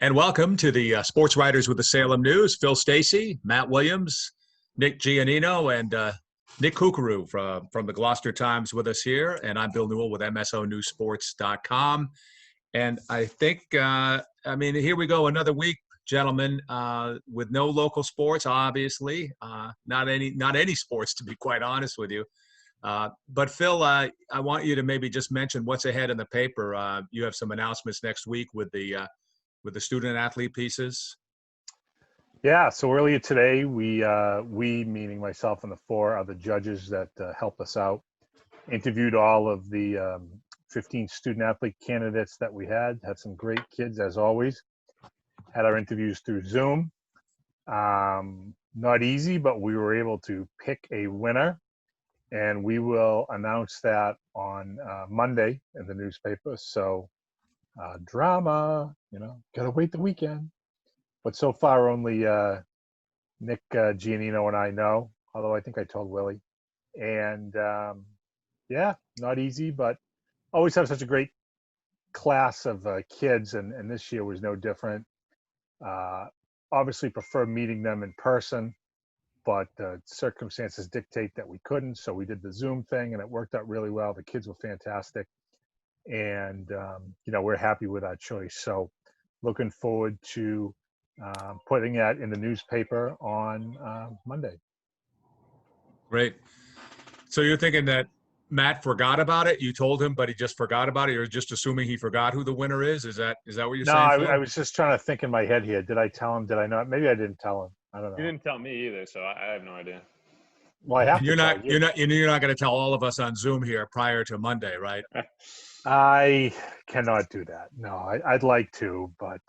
And welcome to the Sports Writers with the Salem News. Phil Stacy, Matt Williams, Nick Giannino, and Nick Kukuru from the Gloucester Times with us here. And I'm Bill Newell with MSONewsports.com. And I think, here we go, another week, gentlemen, with no local sports, obviously. Not any sports, to be quite honest with you. But Phil, I want you to maybe just mention what's ahead in the paper. You have some announcements next week with the student athlete pieces. Yeah, so earlier today, we meaning myself and the four other judges that helped us out, interviewed all of the 15 student athlete candidates that we had some great kids as always. Had our interviews through Zoom. Not easy, but we were able to pick a winner, and we will announce that on Monday in the newspaper. So drama, gotta wait the weekend. But so far only Nick Giannino and I know, although I think I told Willie. And yeah, not easy, but always have such a great class of kids, and this year was no different. Obviously prefer meeting them in person, but circumstances dictate that we couldn't, so we did the Zoom thing, and it worked out really well. The kids were fantastic. And we're happy with our choice. So looking forward to putting that in the newspaper on Monday. Great. So you're thinking that Matt forgot about it? You told him, but he just forgot about it? You're just assuming he forgot who the winner is? Is that what you're saying? No, I was just trying to think in my head here. Did I tell him? Did I not? Maybe I didn't tell him. I don't know. You didn't tell me either, so I have no idea. Well, I have you're to not you're not going to tell all of us on Zoom here prior to Monday, right? I cannot do that. No, I'd like to, but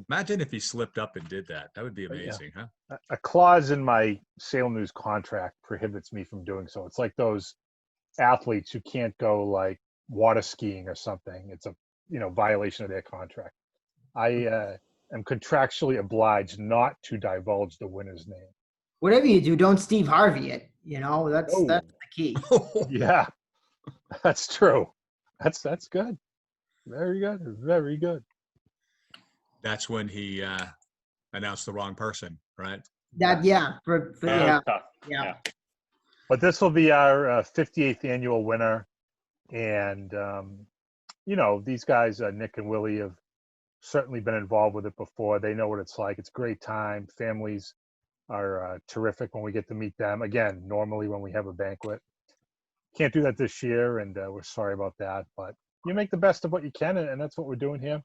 imagine if he slipped up and did that. That would be amazing, yeah. Huh? A clause in my Salem News contract prohibits me from doing so. It's like those athletes who can't go like water skiing or something. It's a violation of their contract. I am contractually obliged not to divulge the winner's name. Whatever you do, don't Steve Harvey it. That's the key. Yeah, that's true. That's good. Very good. Very good. That's when he announced the wrong person, right? Yeah. Yeah. But this will be our 58th annual winner, and these guys, Nick and Willie, have certainly been involved with it before. They know what it's like. It's a great time. Families are terrific when we get to meet them. Again, normally when we have a banquet. Can't do that this year, and we're sorry about that. But you make the best of what you can, and that's what we're doing here.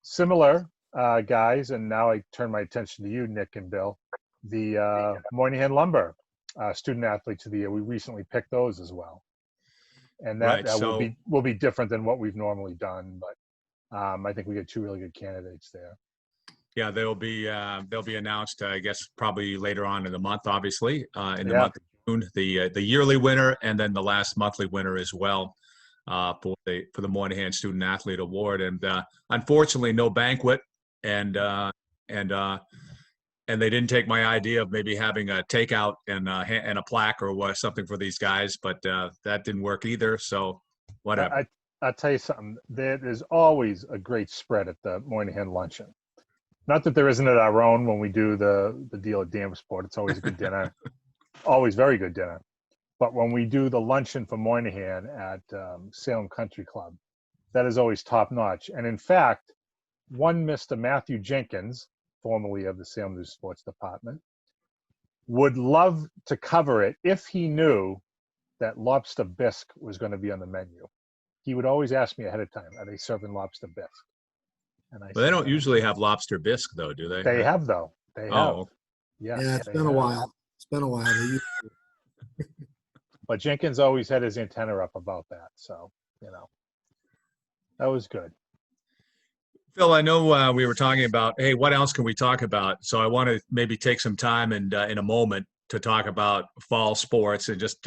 Similar guys, and now I turn my attention to you, Nick and Bill. The Moynihan Lumber Student Athletes of the Year. We recently picked those as well, and that will be different than what we've normally done. But I think we get two really good candidates there. Yeah, they'll be announced, I guess, probably later on in the month. Obviously, in the month of June, the yearly winner, and then the last monthly winner as well for the Moynihan Student Athlete Award. And unfortunately, no banquet, and they didn't take my idea of maybe having a takeout and a plaque or something for these guys, but that didn't work either. So whatever. I'll tell you something. There's always a great spread at the Moynihan luncheon. Not that there isn't at our own when we do the deal at Danvers. It's always a good dinner, always very good dinner. But when we do the luncheon for Moynihan at Salem Country Club, that is always top notch. And in fact, one Mr. Matthew Jenkins, formerly of the Salem News Sports Department, would love to cover it if he knew that lobster bisque was going to be on the menu. He would always ask me ahead of time, are they serving lobster bisque? And But they don't usually have lobster bisque, though, do they? They have, though. They have. Oh. Yeah, it's been a while. It's been a while. But Jenkins always had his antenna up about that. So, that was good. Phil, I know we were talking about, hey, what else can we talk about? So I want to maybe take some time and in a moment to talk about fall sports and just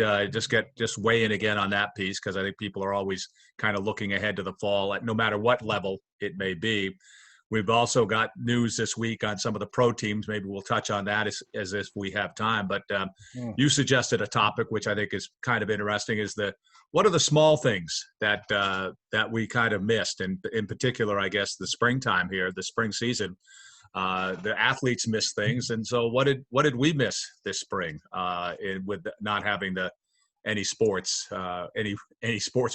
weigh in again on that piece, because I think people are always kind of looking ahead to the fall at no matter what level it may be. We've also got news this week on some of the pro teams. Maybe we'll touch on that as if we have time. But you suggested a topic which I think is kind of interesting: is what are the small things that we kind of missed, and in particular, I guess the springtime here, the spring season. The athletes miss things, and so what did we miss this spring with not having any sports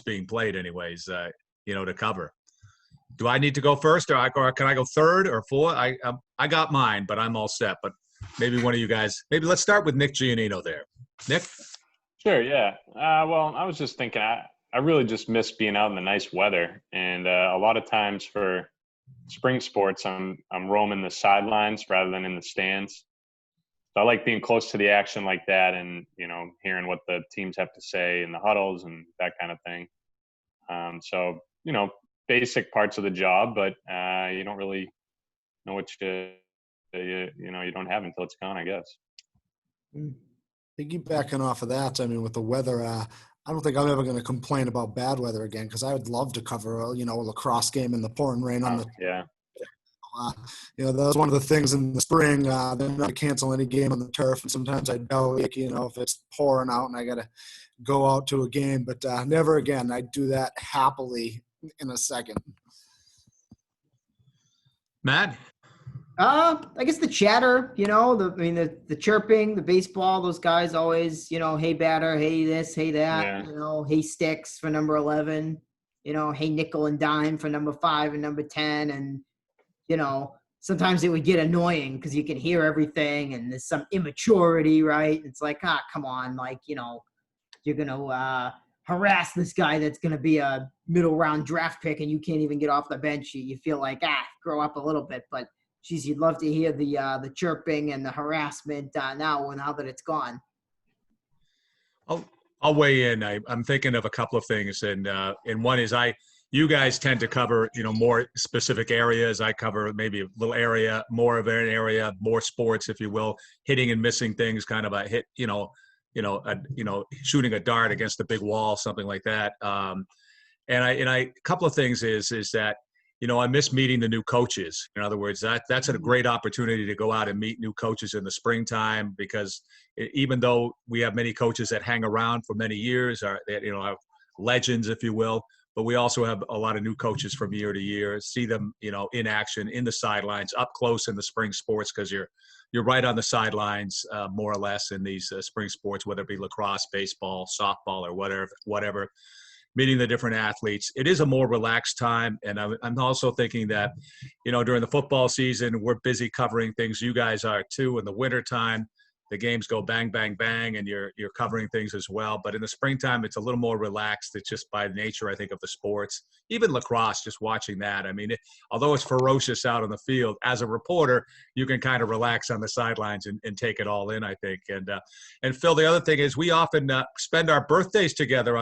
being played, anyways? To cover. Do I need to go first, or can I go third or fourth? I got mine, but I'm all set. But maybe one of you guys. Maybe let's start with Nick Giannino there. Nick. Sure. Yeah. Well, I was just thinking. I really just miss being out in the nice weather, and a lot of times for spring sports, I'm roaming the sidelines rather than in the stands. So I like being close to the action like that, and hearing what the teams have to say in the huddles and that kind of thing. So basic parts of the job, but you don't really know what you don't have until it's gone, I guess. Piggybacking off of that, I mean, with the weather, I don't think I'm ever going to complain about bad weather again, because I would love to cover a lacrosse game in the pouring rain on the. Yeah. That was one of the things in the spring. They're not to cancel any game on the turf, and sometimes I bellyache, if it's pouring out and I got to go out to a game. But never again. I'd do that happily in a second. Matt? I guess the chatter, the chirping, the baseball, those guys always, hey batter, hey this, hey that, hey sticks for number 11, hey nickel and dime for number 5 and number 10. And, sometimes it would get annoying because you can hear everything and there's some immaturity, right? It's like, come on, you're going to harass this guy that's going to be a middle round draft pick and you can't even get off the bench. You feel like, grow up a little bit. But, geez, you'd love to hear the chirping and the harassment now that it's gone. I'll weigh in. I'm thinking of a couple of things, and one is you guys tend to cover more specific areas. I cover maybe a little area, more of an area, more sports, if you will, hitting and missing things, kind of a hit, shooting a dart against a big wall, something like that. And a couple of things is that I miss meeting the new coaches. In other words, that's a great opportunity to go out and meet new coaches in the springtime, because even though we have many coaches that hang around for many years, are legends, if you will, but we also have a lot of new coaches from year to year. See them, in action, in the sidelines, up close in the spring sports, because you're right on the sidelines, more or less, in these spring sports, whether it be lacrosse, baseball, softball, or whatever. Meeting the different athletes. It is a more relaxed time. And I'm also thinking that, during the football season, we're busy covering things. You guys are too. In the wintertime, the games go bang, bang, bang, and you're covering things as well. But in the springtime, it's a little more relaxed. It's just by nature, I think, of the sports. Even lacrosse, just watching that. I mean, although it's ferocious out on the field, as a reporter, you can kind of relax on the sidelines and take it all in, I think. And Phil, the other thing is we often spend our birthdays together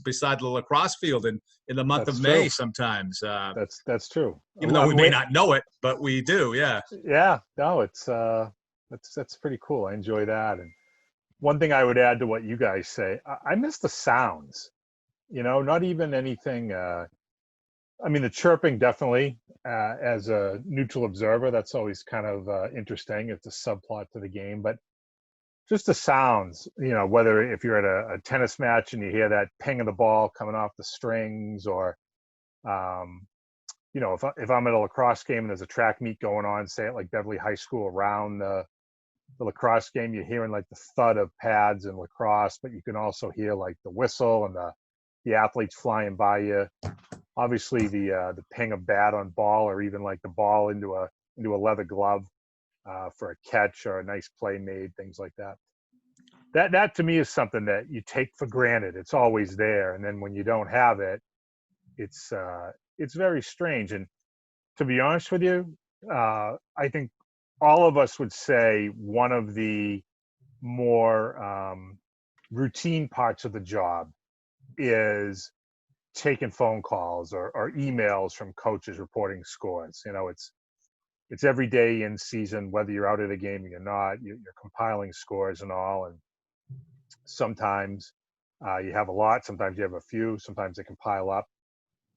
beside the lacrosse field in the month of May sometimes. That's true. Even though we may not know it, but we do, yeah. Yeah, no, it's that's pretty cool. I enjoy that. And one thing I would add to what you guys say, I miss the sounds. Not even anything. The chirping definitely. As a neutral observer, that's always kind of interesting. It's a subplot to the game, but just the sounds. Whether if you're at a tennis match and you hear that ping of the ball coming off the strings, or if I'm at a lacrosse game and there's a track meet going on, say at like Beverly High School, around the lacrosse game, you're hearing like the thud of pads and lacrosse, but you can also hear like the whistle and the athletes flying by you. Obviously the ping of bat on ball, or even like the ball into a leather glove for a catch or a nice play made, things like that. That to me is something that you take for granted. It's always there, and then when you don't have it, it's very strange. And to be honest with you, I think all of us would say one of the more routine parts of the job is taking phone calls or emails from coaches reporting scores. It's every day in season, whether you're out at a game or you're not, you're compiling scores and all. And sometimes you have a lot, sometimes you have a few, sometimes they can pile up,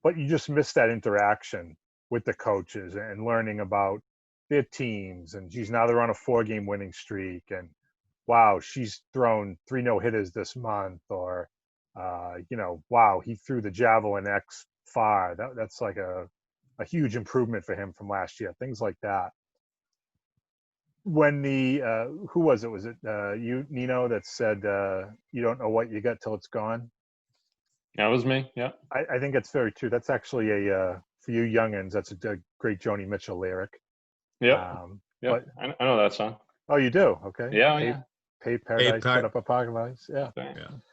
but you just miss that interaction with the coaches and learning about their teams. And geez, now they're on a 4-game winning streak. And wow, she's thrown 3 no-hitters this month. Or, wow, he threw the javelin X far. That's like a huge improvement for him from last year. Things like that. When who was it? Was it you, Nino, that said you don't know what you got till it's gone? That was me. Yeah. I think it's very true. That's actually for you youngins, that's a great Joni Mitchell lyric. Yeah. But I know that song. Oh, you do? Okay. Yeah. Paved Paradise, put up a parking lot. Yeah.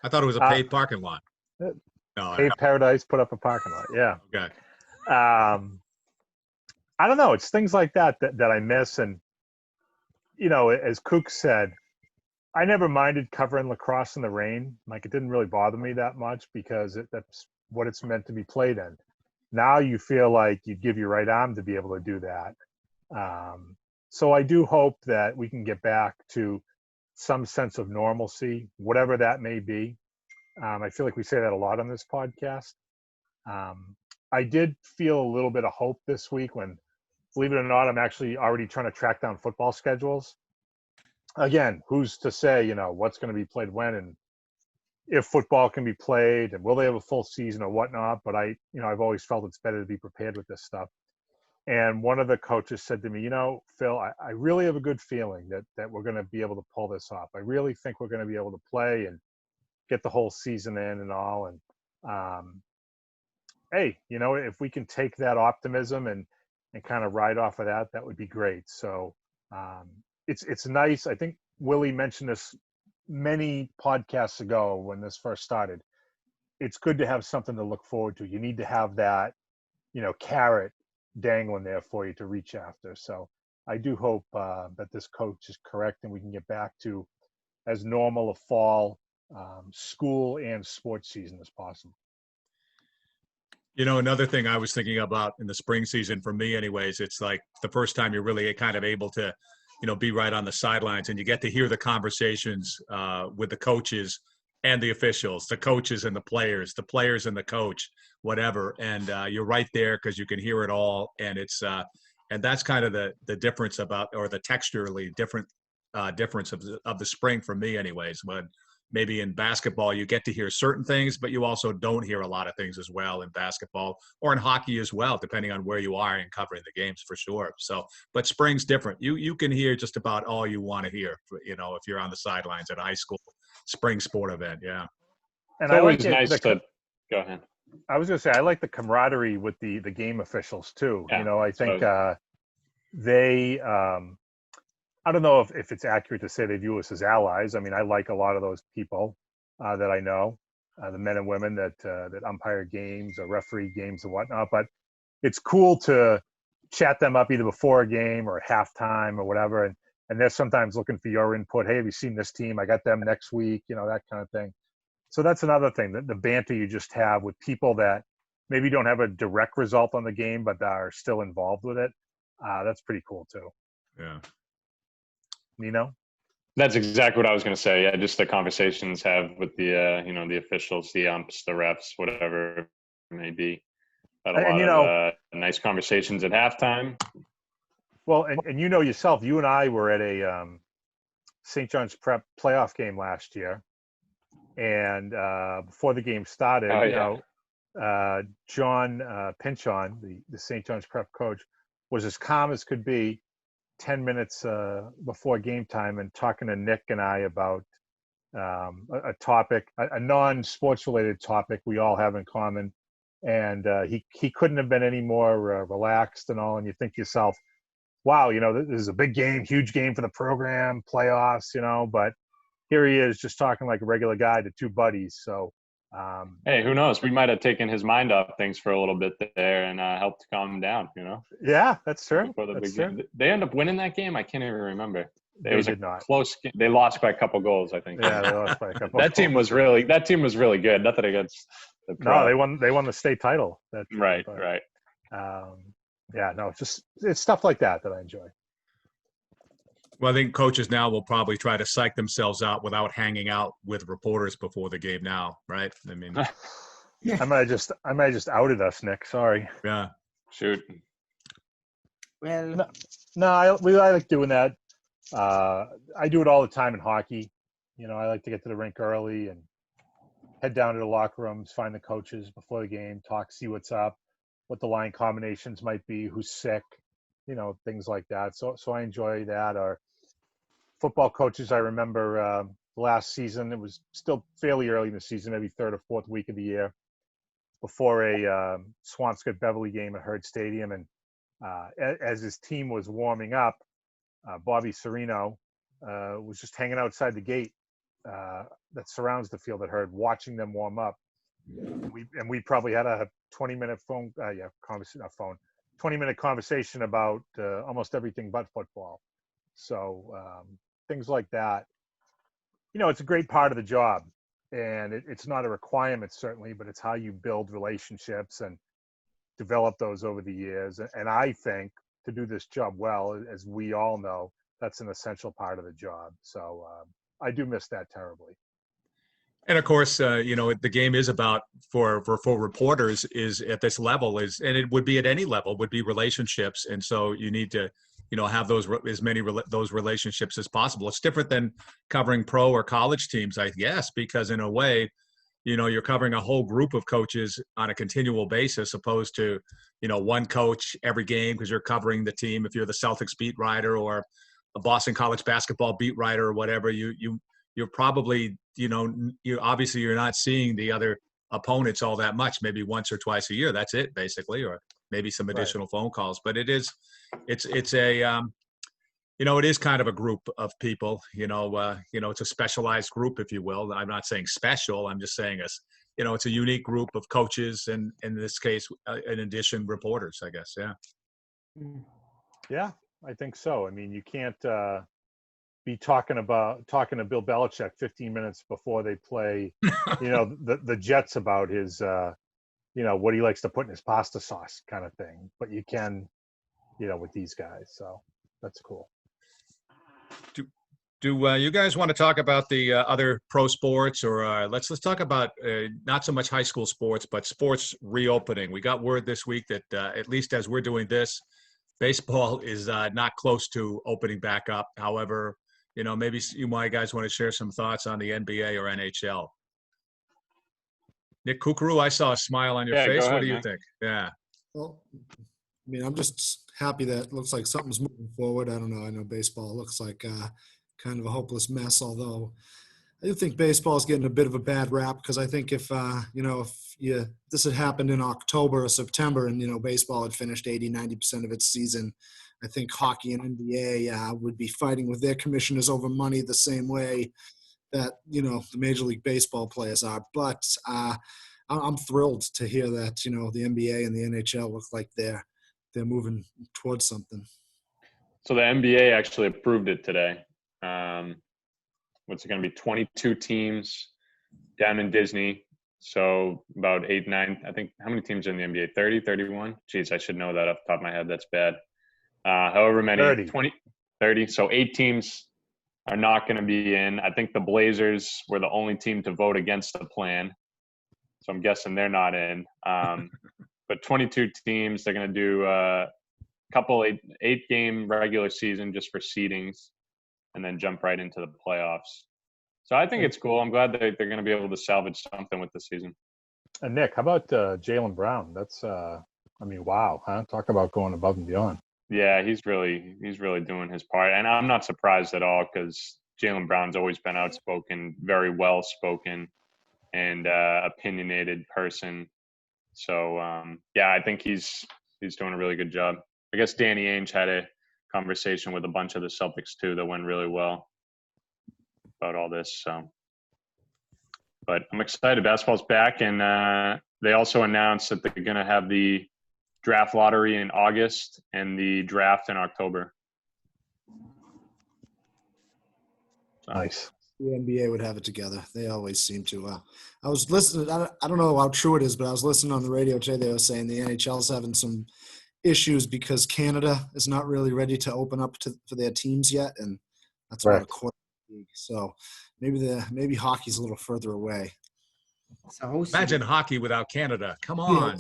I thought it was a paved parking lot. No, Paved Paradise, put up a parking lot. Yeah. Okay. I don't know. It's things like that I miss. And, as Kook said, I never minded covering lacrosse in the rain. Like, it didn't really bother me that much because that's what it's meant to be played in. Now you feel like you'd give your right arm to be able to do that. So I do hope that we can get back to some sense of normalcy, whatever that may be. I feel like we say that a lot on this podcast. I did feel a little bit of hope this week when, believe it or not, I'm actually already trying to track down football schedules. Again, who's to say, what's going to be played when and if football can be played and will they have a full season or whatnot. But I've always felt it's better to be prepared with this stuff. And one of the coaches said to me, Phil, I really have a good feeling that we're going to be able to pull this off. I really think we're going to be able to play and get the whole season in and all. And hey, if we can take that optimism and kind of ride off of that would be great. So it's nice. I think Willie mentioned this many podcasts ago when this first started. It's good to have something to look forward to. You need to have that, carrot dangling there for you to reach after. So I do hope that this coach is correct and we can get back to as normal a fall school and sports season as possible. Another thing I was thinking about in the spring season, for me anyways, it's like the first time you're really kind of able to, be right on the sidelines and you get to hear the conversations with the coaches and the officials, the coaches and the players and the coach, whatever. And you're right there because you can hear it all. And it's and that's kind of the difference about, or the texturally different difference of the spring for me anyways. When maybe in basketball, you get to hear certain things, but you also don't hear a lot of things as well in basketball or in hockey as well, depending on where you are and covering the games for sure. So, but spring's different. You can hear just about all you want to hear, if you're on the sidelines at a high school spring sport event. Yeah. And it's always nice to go ahead. I was going to say, I like the camaraderie with the game officials too. Yeah, I think they, I don't know if it's accurate to say they view us as allies. I mean, I like a lot of those people that I know, the men and women that umpire games or referee games and whatnot. But it's cool to chat them up either before a game or at halftime or whatever. And they're sometimes looking for your input. Hey, have you seen this team? I got them next week, that kind of thing. So that's another thing, the banter you just have with people that maybe don't have a direct result on the game, but are still involved with it. That's pretty cool too. Yeah. That's exactly what I was going to say. Yeah, just the conversations have with the the officials, the umps, the refs, whatever it may be. Had a lot of nice conversations at halftime. Well, and yourself, you and I were at a St. John's Prep playoff game last year, and before the game started, John Pinchon, the St. John's Prep coach, was as calm as could be 10 minutes before game time and talking to Nick and I about a topic, a non-sports related topic we all have in common. And he couldn't have been any more relaxed and all. And you think to yourself, wow, this is a big game, huge game for the program, playoffs, but here he is just talking like a regular guy to two buddies. So, hey, who knows? We might have taken his mind off things for a little bit there and helped calm him down, Yeah, that's true. Before the that's big true. game. They ended up winning that game? I can't even remember. They was did a not. Close game. They lost by a couple goals, I think. Yeah, they lost by a couple. That team was really good. Nothing against the No, they won the state title. Right. Yeah, no, it's stuff like that I enjoy. Well, I think coaches now will probably try to psych themselves out without hanging out with reporters before the game now, right? I mean, I might have just outed us, Nick. Sorry. Yeah. Shoot. Well, I like doing that. I do it all the time in hockey. I like to get to the rink early and head down to the locker rooms, find the coaches before the game, talk, see what's up, what the line combinations might be, who's sick, things like that. So I enjoy that. Or football coaches, I remember last season, it was still fairly early in the season, maybe third or fourth week of the year, before a Swampscott Beverly game at Herd Stadium. And as his team was warming up, Bobby Serino was just hanging outside the gate that surrounds the field at Herd, watching them warm up. And we probably had a 20-minute 20-minute conversation about almost everything but football. So things like that. It's a great part of the job, and it's not a requirement certainly, but it's how you build relationships and develop those over the years. And I think to do this job well, as we all know, that's an essential part of the job. So I do miss that terribly. And of course, the game is about for reporters is at this level and it would be at any level, would be relationships. And so you need to, have those as many those relationships as possible. It's different than covering pro or college teams, I guess, because in a way, you're covering a whole group of coaches on a continual basis, opposed to, one coach every game because you're covering the team. If you're the Celtics beat writer or a Boston College basketball beat writer or whatever, you're probably, you're not seeing the other opponents all that much, maybe once or twice a year. That's it, basically, or maybe some additional phone calls. But it is kind of a group of people, it's a specialized group, if you will. I'm not saying special. I'm just saying it's a unique group of coaches, and in this case, in addition, reporters, I guess. Yeah. Yeah, I think so. I mean, you can't be talking to Bill Belichick 15 minutes before they play, the Jets about his, what he likes to put in his pasta sauce kind of thing. But you can, with these guys. So that's cool. Do you guys want to talk about the other pro sports, or let's talk about not so much high school sports, but sports reopening? We got word this week that at least as we're doing this, baseball is not close to opening back up. However, maybe you guys want to share some thoughts on the NBA or NHL. Nick Kukuru, I saw a smile on your face. Go ahead, what do you Nick. think? Yeah. Well, I mean, I'm just happy that it looks like something's moving forward. I don't know. I know baseball looks like kind of a hopeless mess, although I do think baseball is getting a bit of a bad rap, because I think if this had happened in October or September and, baseball had finished 80-90% of its season, I think hockey and NBA would be fighting with their commissioners over money the same way that, the Major League Baseball players are. But I'm thrilled to hear that, the NBA and the NHL look like they're moving towards something. So the NBA actually approved it today. What's it going to be? 22 teams down in Disney. So about 8, 9, I think. How many teams are in the NBA? 30, 31? Jeez, I should know that off the top of my head. That's bad. However many, 30. 20, 30. So 8 teams are not going to be in. I think the Blazers were the only team to vote against the plan. So I'm guessing they're not in. But 22 teams, they're going to do a couple 8-game regular season just for seedings, and then jump right into the playoffs. So I think it's cool. I'm glad that they're going to be able to salvage something with the season. And Nick, how about Jaylen Brown? That's, wow, huh? Talk about going above and beyond. Yeah, he's really doing his part. And I'm not surprised at all, because Jaylen Brown's always been outspoken, very well-spoken, and opinionated person. So, I think he's doing a really good job. I guess Danny Ainge had a conversation with a bunch of the Celtics too that went really well about all this. So, but I'm excited. Basketball's back, and they also announced that they're going to have the draft lottery in August and the draft in October. So, nice. The NBA would have it together. They always seem to. I was listening. I don't know how true it is, but I was listening on the radio today. They were saying the NHL is having some issues because Canada is not really ready to open up for their teams yet, and that's about a quarter of the league. So maybe hockey's a little further away. Imagine hockey without Canada. Come on.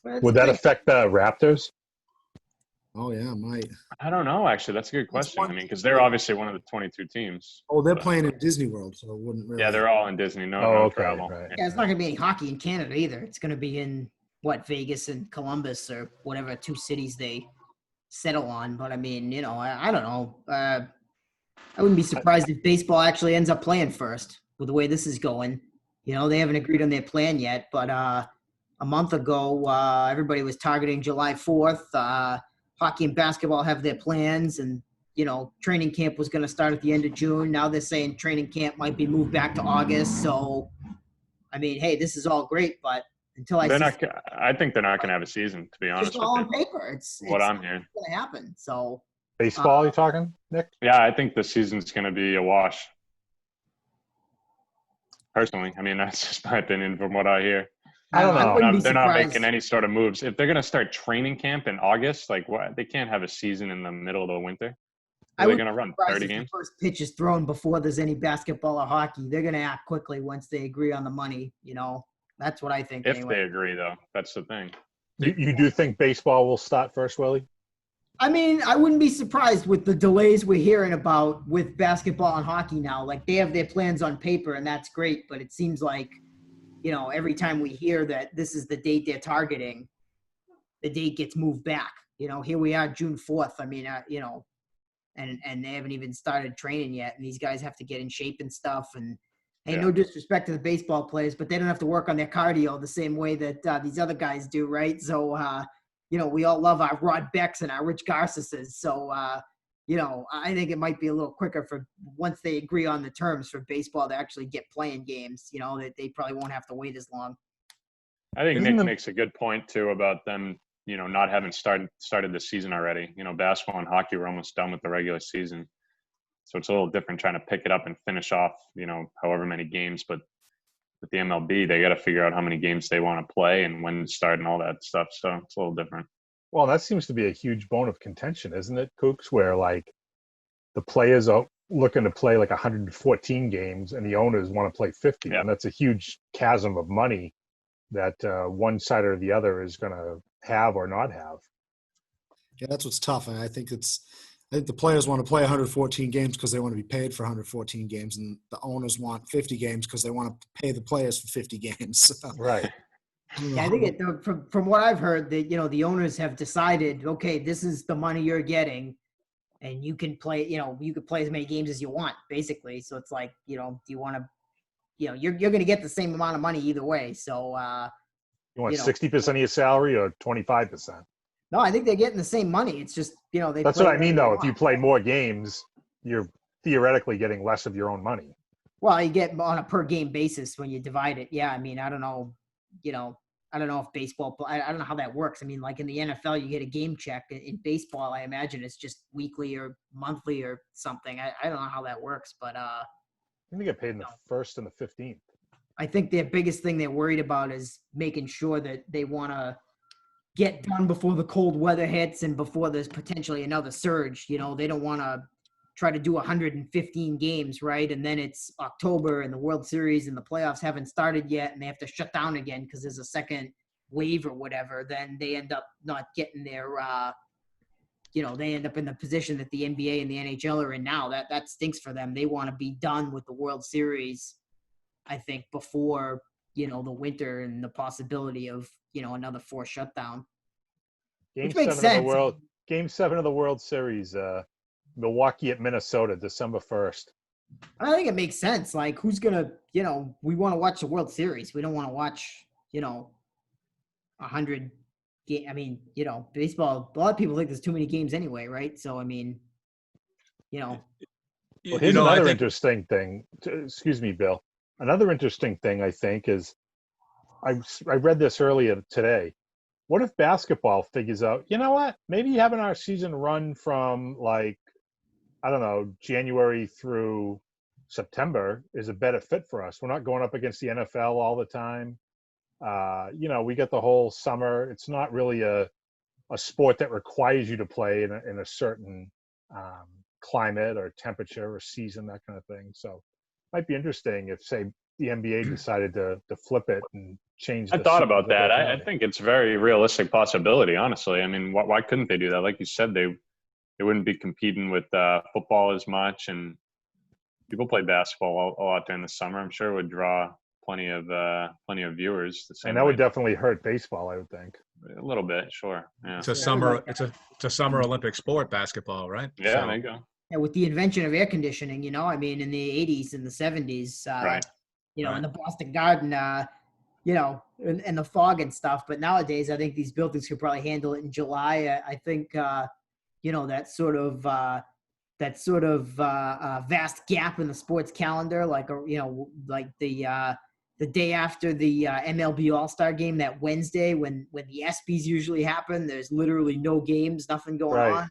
Would that affect the Raptors? Oh yeah, might. I don't know. Actually, that's a good question. one I mean, because they're obviously one of the 22 teams. Oh, they're but- playing in Disney World, so it wouldn't really. Yeah, they're all in Disney. No, Oh, no okay, travel. right. Yeah, it's not going to be any hockey in Canada either. It's going to be in Vegas and Columbus or whatever two cities they settle on. But I mean, I don't know. I wouldn't be surprised if baseball actually ends up playing first with the way this is going. They haven't agreed on their plan yet, but a month ago, everybody was targeting July 4th. Hockey and basketball have their plans, and training camp was going to start at the end of June. Now they're saying training camp might be moved back to August. So, I mean, hey, this is all great, but until I think they're not going to have a season, to be honest. Just all on paper. It's what I'm hearing. going to happen. So, Baseball, you talking, Nick? Yeah, I think the season's going to be a wash. Personally, I mean, that's just my opinion from what I hear. I don't know. They're not making any sort of moves. If they're going to start training camp in August, like what? They can't have a season in the middle of the winter. Are they going to run 30 games? The first pitch is thrown before there's any basketball or hockey. They're going to act quickly once they agree on the money. That's what I think. If anyway. they agree, though, that's the thing. You do think baseball will start first, Willie? I mean, I wouldn't be surprised with the delays we're hearing about with basketball and hockey now. Like, they have their plans on paper, and that's great. But it seems like, every time we hear that this is the date they're targeting, the date gets moved back. Here we are, June 4th. I mean, and they haven't even started training yet. And these guys have to get in shape and stuff. And, hey, no disrespect to the baseball players, but they don't have to work on their cardio the same way that these other guys do, right? So, we all love our Rod Becks and our Rich Garcises. So, I think it might be a little quicker for once they agree on the terms for baseball to actually get playing games, that they probably won't have to wait as long. I think Nick makes a good point, too, about them, not having started the season already. Basketball and hockey were almost done with the regular season. So it's a little different trying to pick it up and finish off, however many games. But with the MLB, they got to figure out how many games they want to play and when to start and all that stuff. So it's a little different. Well, that seems to be a huge bone of contention, isn't it, Kooks? Where like the players are looking to play like 114 games and the owners want to play 50. Yeah. And that's a huge chasm of money that one side or the other is going to have or not have. Yeah, that's what's tough. And I think the players want to play 114 games because they want to be paid for 114 games, and the owners want 50 games because they want to pay the players for 50 games. Right. Yeah, I think from what I've heard, that the owners have decided, okay, this is the money you're getting, and you can play. You could play as many games as you want, basically. So it's like, do you want to? You're going to get the same amount of money either way. So you want 60% of your salary or 25%? No, I think they're getting the same money. It's just, That's what I mean, though. If you play more games, you're theoretically getting less of your own money. Well, you get on a per game basis when you divide it. Yeah, I mean, I don't know. I don't know if baseball. I don't know how that works. I mean, like in the NFL, you get a game check. In baseball, I imagine it's just weekly or monthly or something. I don't know how that works, but I think they get paid in the 1st and the 15th. I think their biggest thing they're worried about is making sure that they want to get done before the cold weather hits and before there's potentially another surge. They don't want to try to do 115 games, right? And then it's October and the World Series and the playoffs haven't started yet and they have to shut down again because there's a second wave or whatever. Then they end up not getting their, they end up in the position that the NBA and the NHL are in now. That stinks for them. They want to be done with the World Series, I think, before the winter and the possibility of another forced shutdown. Game 7 of the World Series, Milwaukee at Minnesota, December 1st. I think it makes sense. Like, who's gonna we want to watch the World Series. We don't want to watch 100 game. I mean, baseball. A lot of people think there's too many games anyway, right? So I mean, Well, here's another interesting thing. Excuse me, Bill. Another interesting thing, I think, is I read this earlier today. What if basketball figures out, you know what, maybe having our season run from like, I don't know, January through September is a better fit for us. We're not going up against the NFL all the time. We get the whole summer. It's not really a sport that requires you to play in a certain climate or temperature or season, that kind of thing. So it might be interesting if, say, the NBA decided to flip it and change. I thought about that. I think it's a very realistic possibility, honestly. I mean, why couldn't they do that? Like you said, they wouldn't be competing with football as much, and people play basketball a lot during the summer. I'm sure it would draw plenty of viewers. And that would definitely hurt baseball, I would think. A little bit, sure. Yeah. It's a summer Olympic sport, basketball, right? Yeah, there you go. Yeah, with the invention of air conditioning, I mean, in the 80s and the 70s, right. In the Boston Garden, and the fog and stuff. But nowadays, I think these buildings could probably handle it in July. I think, that sort of vast gap in the sports calendar, like the day after the MLB All-Star game, that Wednesday when the ESPYs usually happen, there's literally no games, nothing going on.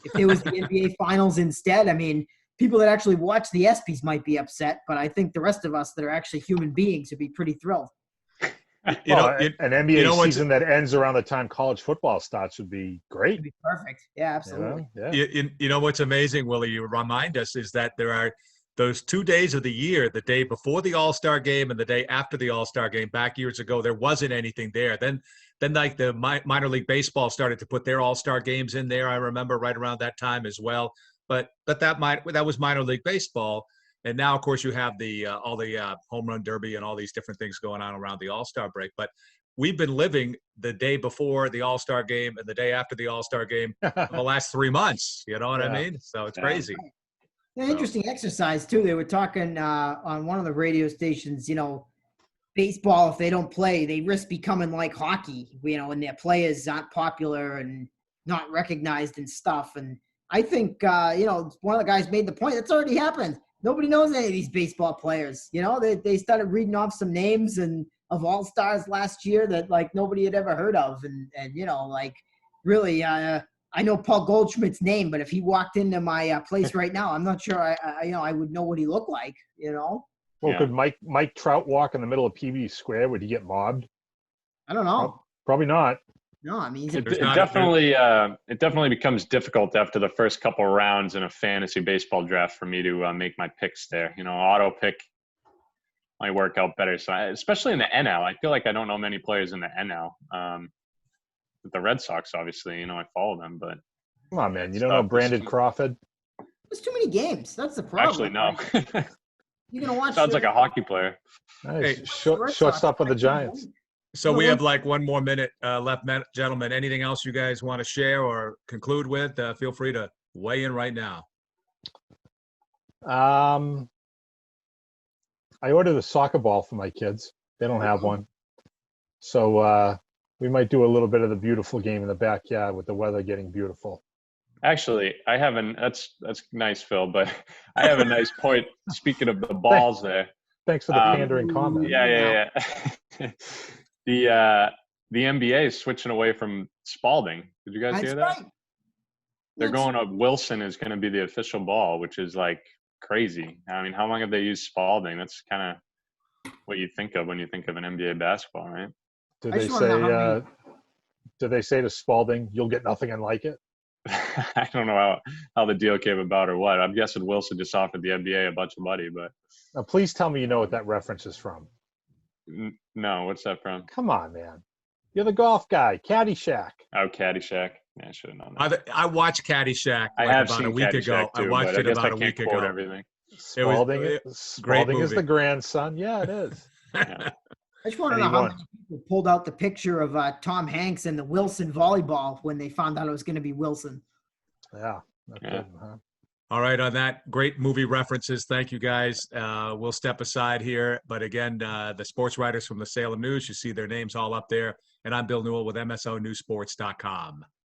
If there was the NBA Finals instead, I mean, people that actually watch the ESPYs might be upset, but I think the rest of us that are actually human beings would be pretty thrilled. An NBA season that ends around the time college football starts would be great. It'd be perfect. Yeah, absolutely. You know what's amazing, Willie, you remind us, is that there are those 2 days of the year, the day before the All-Star game and the day after the All-Star game. Back years ago, there wasn't anything there. Then like the minor league baseball started to put their All-Star games in there. I remember right around that time as well. But that was minor league baseball. And now, of course, you have all the home run derby and all these different things going on around the All-Star break. But we've been living the day before the All-Star game and the day after the All-Star game for the last 3 months. You know what I mean? So it's crazy. An interesting exercise, too. They were talking on one of the radio stations, baseball, if they don't play, they risk becoming like hockey, and their players aren't popular and not recognized and stuff. And I think, one of the guys made the point, that's already happened. Nobody knows any of these baseball players. They started reading off some names of all-stars last year that, like, nobody had ever heard of. And really, I know Paul Goldschmidt's name, but if he walked into my place right now, I'm not sure I would know what he looked like, Well, could Mike Trout walk in the middle of Peabody Square? Would he get mobbed? I don't know. Probably not. No, I mean, it definitely becomes difficult after the first couple rounds in a fantasy baseball draft for me to make my picks there. Auto pick might work out better. So especially in the NL, I feel like I don't know many players in the NL. The Red Sox, obviously, I follow them, but come on, man, you don't know Brandon Crawford? There's too many games. That's the problem. Actually, no. You're gonna watch. Sounds like a hockey player. Nice. Hey, shortstop of the Giants. So we have like 1 more minute left, gentlemen. Anything else you guys want to share or conclude with? Feel free to weigh in right now. I ordered a soccer ball for my kids. They don't have one, so we might do a little bit of the beautiful game in the backyard with the weather getting beautiful. Actually, that's nice, Phil, but I have a nice point. Speaking of the balls there. Thanks for the pandering comment. Yeah. The NBA is switching away from Spalding. Did you guys hear that? Right. They're going up. Wilson is going to be the official ball, which is like crazy. I mean, how long have they used Spalding? That's kind of what you think of when you think of an NBA basketball, right? Do they say to Spalding, "You'll get nothing and like it"? I don't know how the deal came about or what. I'm guessing Wilson just offered the NBA a bunch of money, but. Now, please tell me you know what that reference is from. No, what's that from? Come on, man. You're the golf guy. Caddyshack. Oh, Caddyshack. Yeah, I should have known that. I watched Caddyshack about a week ago. Too, I watched it about a week ago. Everything. Spalding is the grandson. Yeah, it is. Yeah. I just want to know how many people pulled out the picture of Tom Hanks and the Wilson volleyball when they found out it was going to be Wilson. Yeah. Good, huh? All right, on that, great movie references. Thank you, guys. We'll step aside here. But again, the sports writers from the Salem News, you see their names all up there. And I'm Bill Newell with MSONewsports.com.